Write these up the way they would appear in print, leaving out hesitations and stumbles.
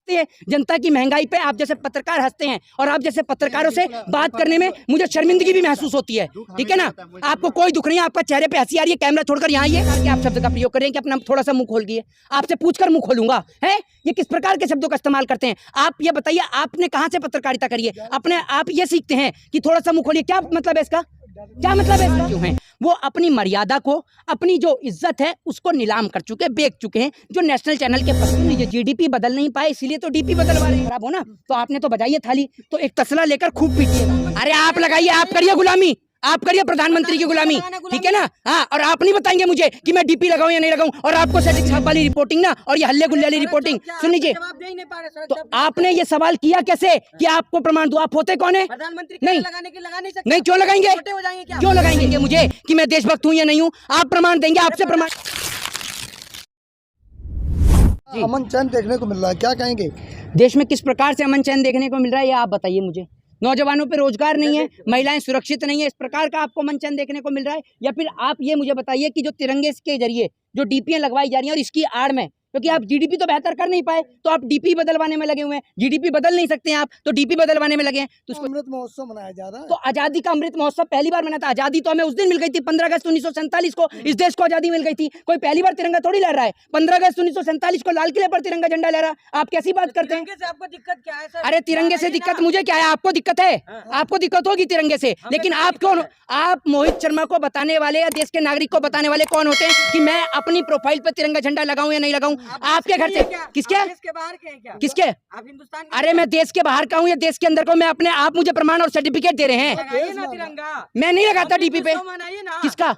जनता की महंगाई पे आप जैसे पत्रकार हंसते हैं और आप जैसे पत्रकारों से बात करने में मुझे शर्मिंदगी भी महसूस होती है। ठीक है ना, आपको कोई दुख नहीं है, आपका चेहरे पे हंसी आ रही है, कैमरा छोड़कर यहाँ आइए कि आप शब्द का प्रयोग कर रहे हैं कि अपना थोड़ा सा मुंह खोल दिए। आपसे पूछकर मुंह खोलूंगा है, ये किस प्रकार के शब्दों का इस्तेमाल करते हैं आप? ये बताइए, आपने कहाँ से पत्रकारिता करी है? अपने आप ये सीखते हैं कि थोड़ा सा मुंह खोलिए, क्या मतलब है इसका? क्या मतलब है इसका? क्यों है वो अपनी मर्यादा को, अपनी जो इज्जत है उसको नीलाम कर चुके, बेच चुके हैं। जो नेशनल चैनल के प्रश्न जीडीपी बदल नहीं पाए इसीलिए तो डीपी बदलवा रहे हैं। खराब हो ना तो आपने तो बजाइए थाली, तो एक तसला लेकर खूब पीटिए। अरे आप लगाइए, आप करिए गुलामी, आप करिए प्रधानमंत्री की गुलामी। ठीक है ना? हाँ, और आप नहीं बताएंगे मुझे कि मैं डीपी लगाऊं या नहीं लगाऊं। और आपको सड़क छाप वाली रिपोर्टिंग ना, और ये हल्ले गुल्ले वाली रिपोर्टिंग सुन लीजिए, तो आपने ये सवाल किया कैसे कि आपको प्रमाण दूं? आप होते कौन है? प्रधानमंत्री नहीं लगाने की लगा नहीं सकते। नहीं, क्यों लगाएंगे? क्यों लगाएंगे मुझे कि मैं देशभक्त हूं या नहीं हूं? आप प्रमाण देंगे, आपसे प्रमाण। अमन चैन देखने को मिल रहा है, क्या कहेंगे? देश में किस प्रकार से अमन चैन देखने को मिल रहा है ये आप बताइए मुझे। नौजवानों पे रोजगार नहीं है, महिलाएं सुरक्षित नहीं है, इस प्रकार का आपको अमन चैन देखने को मिल रहा है? या फिर आप ये मुझे बताइए कि जो तिरंगे के जरिए जो डीपीएं लगवाई जा रही हैं और इसकी आड़ में, क्योंकि आप जीडीपी तो बेहतर कर नहीं पाए तो आप डीपी बदलवाने में लगे हुए हैं। जीडीपी बदल नहीं सकते हैं आप, तो डीपी बदलवाने में लगे हैं। तो उसको अमृत महोत्सव मनाया जा रहा है, तो आजादी का अमृत महोत्सव पहली बार मना था। आजादी तो हमें उस दिन मिल गई थी, 15 अगस्त 1947 को इस देश को आजादी मिल गई थी। कोई पहली बार तिरंगा थोड़ी लहरा रहा है। 15 अगस्त 1947 को लाल किले पर तिरंगा झंडा लहरा। आप कैसी बात करते हैं? आपको दिक्कत क्या है सर? अरे तिरंगे से दिक्कत मुझे क्या है? आपको दिक्कत है, आपको दिक्कत होगी तिरंगे से, लेकिन आप क्यों? आप मोहित शर्मा को बताने वाले या देश के नागरिक को बताने वाले कौन होते हैं कि मैं अपनी प्रोफाइल पर तिरंगा झंडा लगाऊं या नहीं लगाऊं? आपके घर से किसके? देश के बाहर के हैं क्या? किसके? आप हिंदुस्तान के? अरे मैं देश के बाहर का हूं या देश के अंदर को? मैं अपने आप, मुझे प्रमाण और सर्टिफिकेट दे रहे हैं। लगाइए ना तिरंगा। मैं नहीं लगाता डीपी पे। मनाइए ना। किसका?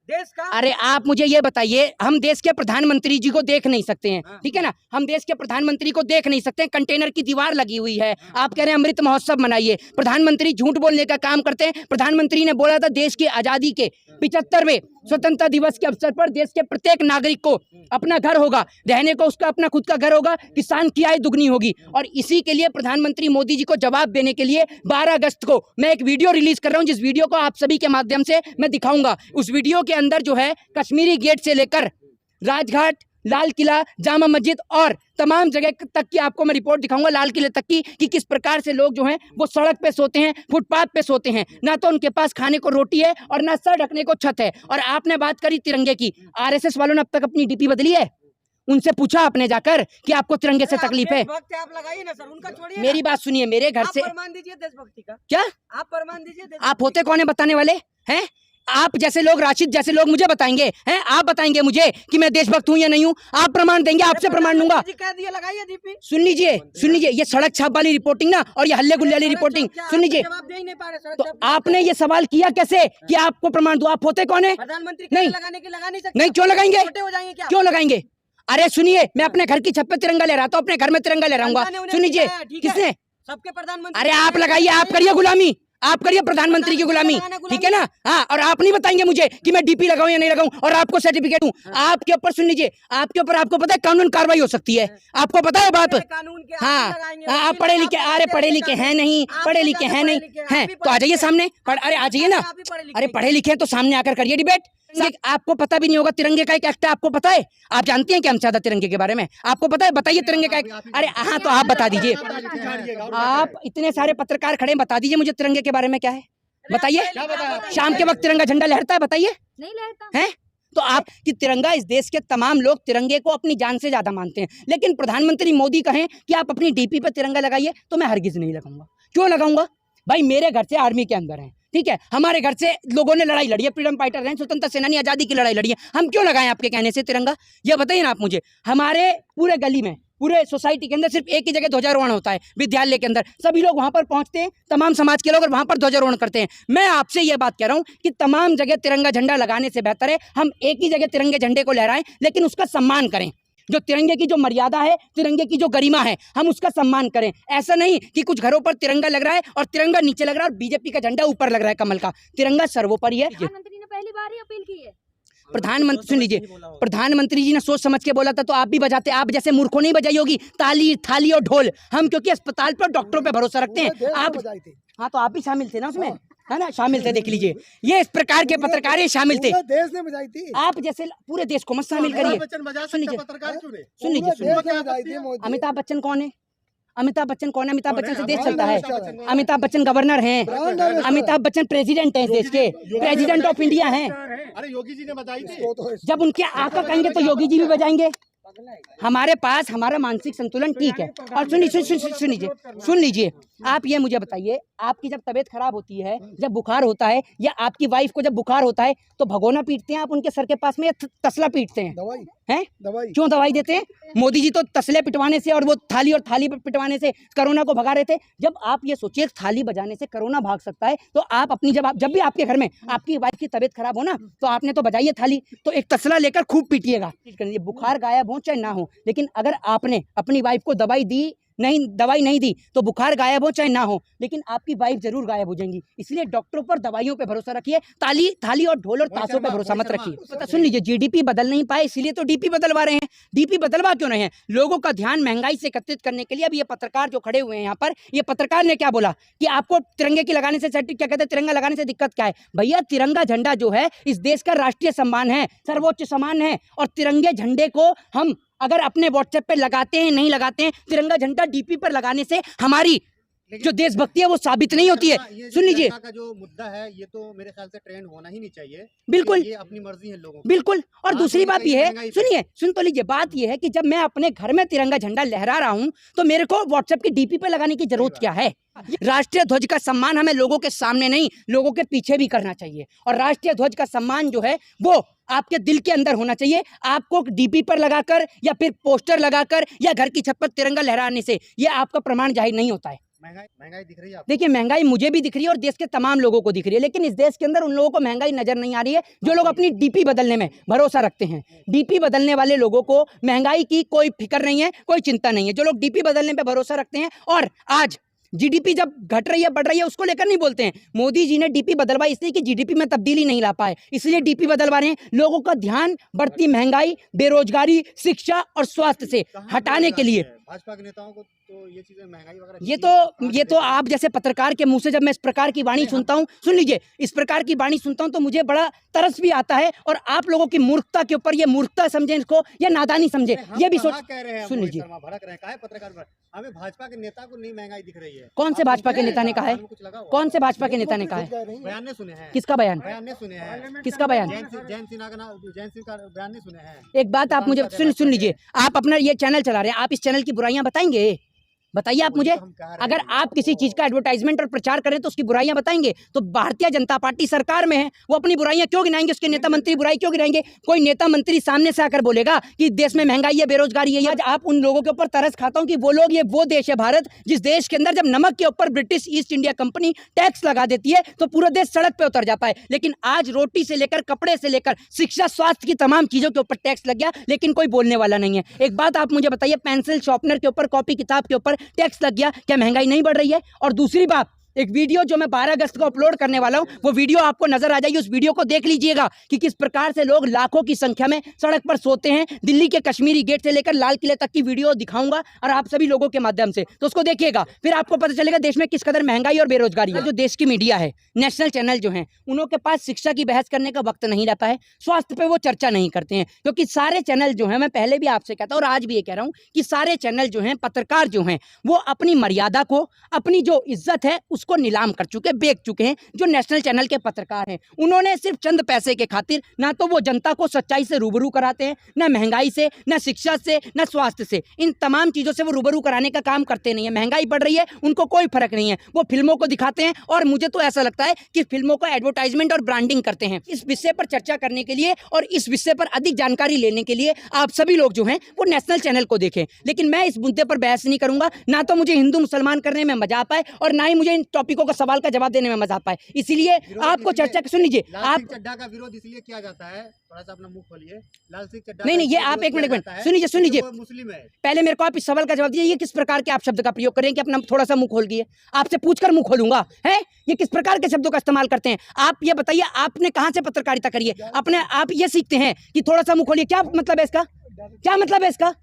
देश का। अरे आप मुझे ये बताइए, हम देश के प्रधानमंत्री जी को देख नहीं सकते हैं, ठीक है ना? हम देश के प्रधानमंत्री को देख नहीं सकते हैं। कंटेनर की दीवार लगी हुई है, आप कह रहे हैं अमृत महोत्सव मनाइए। प्रधानमंत्री झूठ बोलने का काम करते हैं। प्रधानमंत्री ने बोला था देश की आजादी के 75वें स्वतंत्रता दिवस के अवसर पर देश के प्रत्येक नागरिक को अपना घर होगा, रहने को उसका अपना खुद का घर होगा, किसान की आय दुगनी होगी। और इसी के लिए प्रधानमंत्री मोदी जी को जवाब देने के लिए 12 अगस्त को मैं एक वीडियो रिलीज कर रहा हूं, जिस वीडियो को आप सभी के माध्यम से मैं दिखाऊंगा। उस वीडियो के अंदर जो है कश्मीरी गेट से लेकर राजघाट, लाल किला, जामा मस्जिद और तमाम जगह तक की आपको मैं रिपोर्ट दिखाऊंगा, लाल किले तक की, कि किस प्रकार से लोग जो हैं वो सड़क पे सोते हैं, फुटपाथ पे सोते हैं। ना तो उनके पास खाने को रोटी है और ना सर ढकने को छत है। और आपने बात करी तिरंगे की, आरएसएस वालों ने अब तक अपनी डीपी बदली है? उनसे पूछा आपने जाकर कि आपको तिरंगे से तकलीफ है? आप लगाइए ना सर, उनका छोड़िए। मेरी बात सुनिए, मेरे घर से प्रमाण दीजिए देशभक्ति का। क्या आप प्रमाण दीजिए। आप होते कौन है बताने वाले हैं? आप जैसे लोग, राशिद जैसे लोग मुझे बताएंगे हैं? आप बताएंगे मुझे कि मैं देशभक्त हूं या नहीं हूं? आप प्रमाण देंगे, आपसे प्रमाण लूंगा। सुन लीजिए, सुन लीजिए, ये सड़क छाप वाली रिपोर्टिंग ना, और ये हल्ले गुल्ले वाली रिपोर्टिंग सुन लीजिए। तो आपने ये सवाल किया कैसे कि आपको प्रमाण दूं? आप होते कौन है? प्रधानमंत्री नहीं लगाने की लगा नहीं सकते। नहीं, क्यों लगाएंगे? छोटे हो जाएंगे क्या? क्यों लगाएंगे? अरे सुनिए, मैं अपने घर की छत पे तिरंगा लहराता हूं, अपने घर में तिरंगा लहराऊंगा। सुन लीजिए, किसने? सबके प्रधानमंत्री। अरे आप लगाइए, आप करिए गुलामी, आप करिए प्रधानमंत्री की गुलामी। ठीक है ना? हाँ, और आप नहीं बताएंगे मुझे कि मैं डीपी लगाऊं या नहीं लगाऊं, और आपको सर्टिफिकेट दूं। आपके ऊपर, सुन लीजिए, आपके ऊपर, आपको पता है कानून कार्रवाई हो सकती है, आपको पता है बात? हाँ, आप पढ़े लिखे, अरे पढ़े लिखे हैं नहीं, पढ़े लिखे हैं नहीं हैं तो आ जाइए सामने। अरे आ जाइए ना, अरे पढ़े लिखे हैं तो सामने आकर करिए डिबेट। आपको पता भी नहीं होगा तिरंगे का एक एक्ट है, आपको पता है? आप जानती हैं क्या हम ज्यादा तिरंगे के बारे में? आपको पता है? बताइए तिरंगे का एक। अरे हाँ, तो आप बता दीजिए, आप इतने सारे पत्रकार खड़े, बता दीजिए मुझे तिरंगे के बारे में क्या है, बताइए। शाम के वक्त तिरंगा झंडा लहरता है, बताइए। नहीं लहरता है तो आप कि तिरंगा, इस देश के तमाम लोग तिरंगे को अपनी जान से ज्यादा मानते हैं, लेकिन प्रधानमंत्री मोदी कहें कि आप अपनी डीपी पर तिरंगा लगाइए तो मैं हरगिज नहीं लगाऊंगा। क्यों लगाऊंगा भाई? मेरे घर से आर्मी के अंदर है, ठीक है, हमारे घर से लोगों ने लड़ाई लड़ी है, फ्रीडम फाइटर हैं, स्वतंत्रता सेनानी, आजादी की लड़ाई लड़ी है। हम क्यों लगाएं आपके कहने से तिरंगा? ये बताइए ना आप मुझे। हमारे पूरे गली में, पूरे सोसाइटी के अंदर सिर्फ एक ही जगह ध्वजारोहण होता है, विद्यालय के अंदर। सभी लोग वहां पर पहुंचते हैं, तमाम समाज के लोग, और वहां पर ध्वजारोहण करते हैं। मैं आपसे यह बात कह रहा हूं कि तमाम जगह तिरंगा झंडा लगाने से बेहतर है हम एक ही जगह तिरंगे झंडे को लहराएं, लेकिन उसका सम्मान करें। जो तिरंगे की जो मर्यादा है, तिरंगे की जो गरिमा है, हम उसका सम्मान करें। ऐसा नहीं कि कुछ घरों पर तिरंगा लग रहा है और तिरंगा नीचे लग रहा है और बीजेपी का झंडा ऊपर लग रहा है, कमल का। तिरंगा सर्वोपरि है। प्रधानमंत्री ने पहली बार ही अपील की है। प्रधानमंत्री, सुन लीजिए, प्रधानमंत्री जी ने सोच समझ के बोला था तो आप भी बजाते। आप जैसे मूर्खों नहीं बजाई होगी ताली, थाली और ढोल। हम क्योंकि अस्पताल पर डॉक्टरों पे भरोसा रखते हैं। आप, हाँ, तो आप भी शामिल थे ना उसमें, है ना? शामिल थे, देख लीजिए, ये इस प्रकार के पत्रकार शामिल थे। देश ने बजाई थी। आप जैसे पूरे देश को मत शामिल करिए। सुन लीजिए, अमिताभ बच्चन कौन है? अमिताभ बच्चन कौन है? अमिताभ बच्चन से देश चलता है। है। अमिताभ बच्चन गवर्नर हैं, अमिताभ बच्चन प्रेसिडेंट हैं देश के, प्रेसिडेंट ऑफ इंडिया हैं। अरे योगी जी ने बताई थी। इसको तो जब उनके आका कहेंगे तो योगी जी भी बजाएंगे। हमारे पास हमारा मानसिक संतुलन ठीक है। और सुन लीजिए, आप ये मुझे बताइए, आपकी जब तबीयत खराब होती है, जब बुखार होता है, या आपकी वाइफ को जब बुखार होता है, तो भगोना पीटते हैं आप उनके सर के पास में, या तसला पीटते हैं? दवाई हैं? दवाई क्यों दवाई देते हैं? मोदी जी तो तसले पिटवाने से और वो थाली पिटवाने से कोरोना को भगा रहे थे। जब आप ये सोचिए थाली बजाने से कोरोना भाग सकता है, तो आप अपनी जब भी आपके घर में आपकी वाइफ की तबीयत खराब हो ना, तो आपने तो बजाइए थाली, तो एक तसला लेकर खूब पीटिएगा। बुखार गायब हो चाहे ना हो, लेकिन अगर आपने अपनी वाइफ को दवाई नहीं दी तो बुखार गायब हो चाहे ना हो, लेकिन आपकी वाइफ जरूर गायब हो जाएंगी। इसलिए डॉक्टरों पर, दवाइयों पे भरोसा रखिए, थाली और ढोल और ताशों पे भरोसा मत रखिए। सुन लीजिए, जीडीपी बदल नहीं पाए, इसीलिए तो डीपी बदलवा रहे हैं। डीपी बदलवा क्यों रहे हैं? लोगों का ध्यान महंगाई से एकत्रित करने के लिए। अब ये पत्रकार जो खड़े हुए हैं यहाँ पर, ये पत्रकार ने क्या बोला कि आपको तिरंगे की लगाने से, क्या कहते हैं, तिरंगा लगाने से दिक्कत क्या है? भैया, तिरंगा झंडा जो है इस देश का राष्ट्रीय सम्मान है, सर्वोच्च सम्मान है। और तिरंगे झंडे को हम अगर अपने व्हाट्सएप पे लगाते हैं, नहीं लगाते हैं, तिरंगा झंडा डीपी पर लगाने से हमारी जो देशभक्ति है वो साबित नहीं होती है। सुन लीजिए, का जो मुद्दा है ये तो मेरे ख्याल से ट्रेंड होना ही नहीं चाहिए। बिल्कुल, ये अपनी मर्जी है लोगों की। बिल्कुल। और दूसरी बात ये है, महंगाई सुन तो लीजिए, बात ये है कि जब मैं अपने घर में तिरंगा झंडा लहरा रहा हूं, तो मेरे को व्हाट्सएप की डीपी पे लगाने की जरूरत क्या है? राष्ट्रीय ध्वज का सम्मान हमें लोगों के सामने नहीं, लोगों के पीछे भी करना चाहिए। और राष्ट्रीय ध्वज का सम्मान जो है वो आपके दिल के अंदर होना चाहिए। आपको डीपी पर लगाकर या फिर पोस्टर लगाकर या घर की छत पर तिरंगा लहराने से ये आपका प्रमाण जाहिर नहीं होता है। महंगाई दिख रही है आपको? देखिए, महंगाई मुझे भी दिख रही है और देश के तमाम लोगों को दिख रही है, लेकिन इस देश के अंदर उन लोगों को महंगाई नजर नहीं आ रही है जो लोग अपनी डीपी बदलने में भरोसा रखते हैं। डीपी बदलने वाले लोगों को महंगाई की कोई फिक्र नहीं है, कोई चिंता नहीं है। जो लोग डीपी बदलने पे भरोसा रखते हैं, और आज जीडीपी जब घट रही है, बढ़ रही है, उसको लेकर नहीं बोलते हैं। मोदी जी ने डीपी बदलवाई इसलिए कि जीडीपी में तब्दीली नहीं ला पाए, इसलिए डीपी बदलवा रहे हैं। लोगों का ध्यान बढ़ती महंगाई, बेरोजगारी, शिक्षा और स्वास्थ्य से हटाने के लिए। भाजपा के नेताओं को तो ये चीजें महंगाई वगैरह, ये तो आप जैसे पत्रकार के मुंह से जब मैं इस प्रकार की वाणी सुनता हूं, सुन लीजिए, इस प्रकार की वाणी सुनता हूं तो मुझे बड़ा तरस भी आता है। और आप लोगों की मूर्खता के ऊपर, ये मूर्खता समझे इसको या नादानी समझे, ये भी सोच। कह रहे हैं, सुन लीजिए, भड़क रहे हैं, काहे पत्रकार? हमें भाजपा के नेता को नहीं महंगाई दिख रही है। कौन से भाजपा के नेता ने कहा है? कौन से भाजपा के नेता ने कहा है? बयान नहीं सुने हैं। किसका बयान? बयान नहीं सुने हैं। किसका बयान? जैन सिन्हा का बयान नहीं सुने हैं। एक बात आप मुझे सुन लीजिए, आप अपना ये चैनल चला रहे हैं, आप इस चैनल की बुराइयां बताएंगे? बताइए आप मुझे। अगर आप किसी चीज का एडवर्टाइजमेंट और प्रचार करें तो उसकी बुराइयां बताएंगे, तो भारतीय जनता पार्टी सरकार में है, वो अपनी बुराइयां क्यों गिनाएंगे? उसके नेता मंत्री बुराई क्यों गिनाएंगे? कोई नेता मंत्री सामने से आकर बोलेगा कि देश में महंगाई है, बेरोजगारी है? आज आप उन लोगों के ऊपर तरस खाता हूं कि वो लोग, ये वो देश है भारत, जिस देश के अंदर जब नमक के ऊपर British east India company tax लगा देती है तो पूरा देश सड़क पे उतर जाता है। लेकिन आज रोटी से लेकर, कपड़े से लेकर, शिक्षा, स्वास्थ्य की तमाम चीजों के ऊपर टैक्स लग गया, लेकिन कोई बोलने वाला नहीं है। एक बात आप मुझे बताइए, पेंसिल शॉर्पनर के ऊपर, कॉपी किताब के ऊपर टैक्स लग गया, क्या महंगाई नहीं बढ़ रही है? और दूसरी बात, एक वीडियो जो मैं 12 अगस्त को अपलोड करने वाला हूं, वो वीडियो आपको नजर आ जाएगी। उस वीडियो को देख लीजिएगा कि किस प्रकार से लोग लाखों की संख्या में सड़क पर सोते हैं। दिल्ली के कश्मीरी गेट से लेकर लाल किले तक की वीडियो दिखाऊंगा और आप सभी लोगों के माध्यम से, तो उसको देखिएगा, फिर आपको पता चलेगा देश में किस कदर महंगाई और बेरोजगारी है। जो देश की मीडिया है, नेशनल चैनल जो हैं, उनके पास शिक्षा की बहस करने का वक्त नहीं रहता है, स्वास्थ्य पे वो चर्चा नहीं करते हैं, क्योंकि सारे चैनल जो हैं, मैं पहले भी आपसे कहता हूं और आज भी ये कह रहा हूं कि सारे चैनल जो हैं, पत्रकार जो हैं, वो अपनी मर्यादा को, अपनी जो इज्जत है उसको नीलाम कर चुके, बेच चुके हैं। जो नेशनल चैनल के पत्रकार हैं, उन्होंने सिर्फ चंद पैसे के खातिर ना तो वो जनता को सच्चाई से रूबरू कराते हैं, ना महंगाई से, ना शिक्षा से, ना स्वास्थ्य से, इन तमाम चीजों से वो रूबरू कराने का काम करते नहीं है। महंगाई बढ़ रही है, उनको कोई फर्क नहीं है, वो फिल्मों को दिखाते हैं और मुझे तो ऐसा लगता है कि फिल्मों का एडवर्टाइजमेंट और ब्रांडिंग करते हैं। इस विषय पर चर्चा करने के लिए और इस विषय पर अधिक जानकारी लेने के लिए आप सभी लोग जो हैं वो नेशनल चैनल को देखें। लेकिन मैं इस मुद्दे पर बहस नहीं करूंगा, ना तो मुझे हिंदू मुसलमान करने में मजा आ पाए और ना ही मुझे इन टॉपिकों का सवाल का जवाब देने में मजा आ पाए। इसलिए आपको चर्चा, सुन लीजिए, आप चड्ढा का विरोध इसलिए किया जाता है, थोड़ा सा अपना मुंह खोलिए। लाल सिंह चड्ढा, नहीं, ये आप एक मिनट सुन लीजिए, मुस्लिम है। पहले मेरे को आप इस सवाल का जवाब दीजिए, ये किस प्रकार के आप शब्द का प्रयोग करें कि अपना थोड़ा सा मुंह खोल दिए? आपसे पूछकर मुंह खोलूंगा, है? ये किस प्रकार के शब्दों का इस्तेमाल करते हैं? आप ये बताइए, आपने कहां से पत्रकारिता करी है? अपने आप ये सीखते हैं कि थोड़ा सा मुंह खोलिए, क्या मतलब है इसका? क्या मतलब है इसका?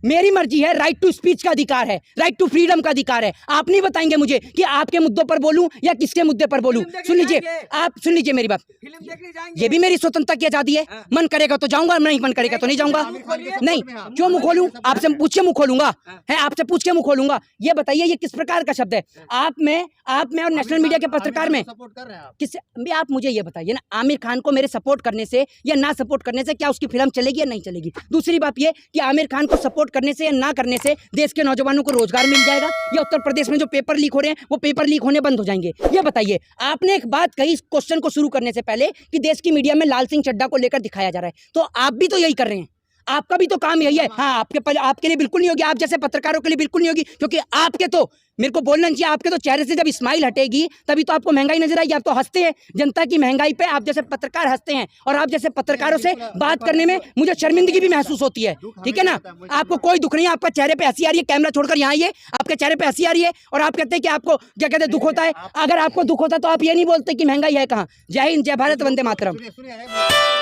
मेरी मर्जी है, राइट टू स्पीच का अधिकार है, राइट टू फ्रीडम का अधिकार है। आप नहीं बताएंगे मुझे कि आपके मुद्दों पर बोलूं या किसके मुद्दे पर बोलूं। फिल्म देखने सुन लीजिए, जाएंगे। आप सुन लीजिए मेरी बात, फिल्म देखने जाएंगे। ये भी मेरी स्वतंत्रता की आजादी है। हाँ। मन करेगा तो जाऊंगा, नहीं मन करेगा तो नहीं जाऊंगा। आमिर खान के नहीं, सपोर्ट में आप- क्यों मुंह खोलूं? आपसे पूछ के मुंह खोलूंगा, हाँ। है आपसे पूछ के मुंह खोलूंगा। ये बताइए ये किस प्रकार का शब्द है? आप में और नेशनल मीडिया के पत्रकार में सपोर्ट कर रहे हैं आप। किससे भी? आप मुझे ये बताइए ना, आमिर खान को मेरे सपोर्ट करने से या ना सपोर्ट करने से क्या उसकी फिल्म चलेगी या नहीं चलेगी? दूसरी बात ये कि आमिर खान को सपोर्ट करने से या ना करने से देश के नौजवानों को रोजगार मिल जाएगा या उत्तर प्रदेश में जो पेपर लीक हो रहे हैं वो पेपर लीक होने बंद हो जाएंगे? ये बताइए। आपने एक बात कही इस क्वेश्चन को शुरू करने से पहले कि देश की मीडिया में लाल सिंह चड्ढा को लेकर दिखाया जा रहा है, तो आप भी तो यही कर रहे हैं। आपका भी तो काम यही है। हाँ, आपके लिए बिल्कुल नहीं होगी, आप जैसे पत्रकारों के लिए बिल्कुल नहीं होगी, क्योंकि आपके तो, मेरे को बोलना चाहिए, आपके तो चेहरे से जब स्माइल हटेगी तभी तो आपको महंगाई नजर आएगी। आप तो हंसते हैं जनता की महंगाई पे, आप जैसे पत्रकार हंसते हैं और आप जैसे पत्रकारों से बात करने में मुझे शर्मिंदगी भी महसूस होती है। ठीक है ना, आपको कोई दुख नहीं है, आपका चेहरे पे हंसी आ रही है, कैमरा छोड़कर यहाँ आइए, आपके चेहरे पे हंसी आ रही है और आप कहते हैं कि आपको क्या कहते हैं दुख होता है। अगर आपको दुख होता तो आप ये नहीं बोलते कि महंगाई है कहाँ। जय हिंद, जय भारत, वंदे मातरम। सुनिए सुनिए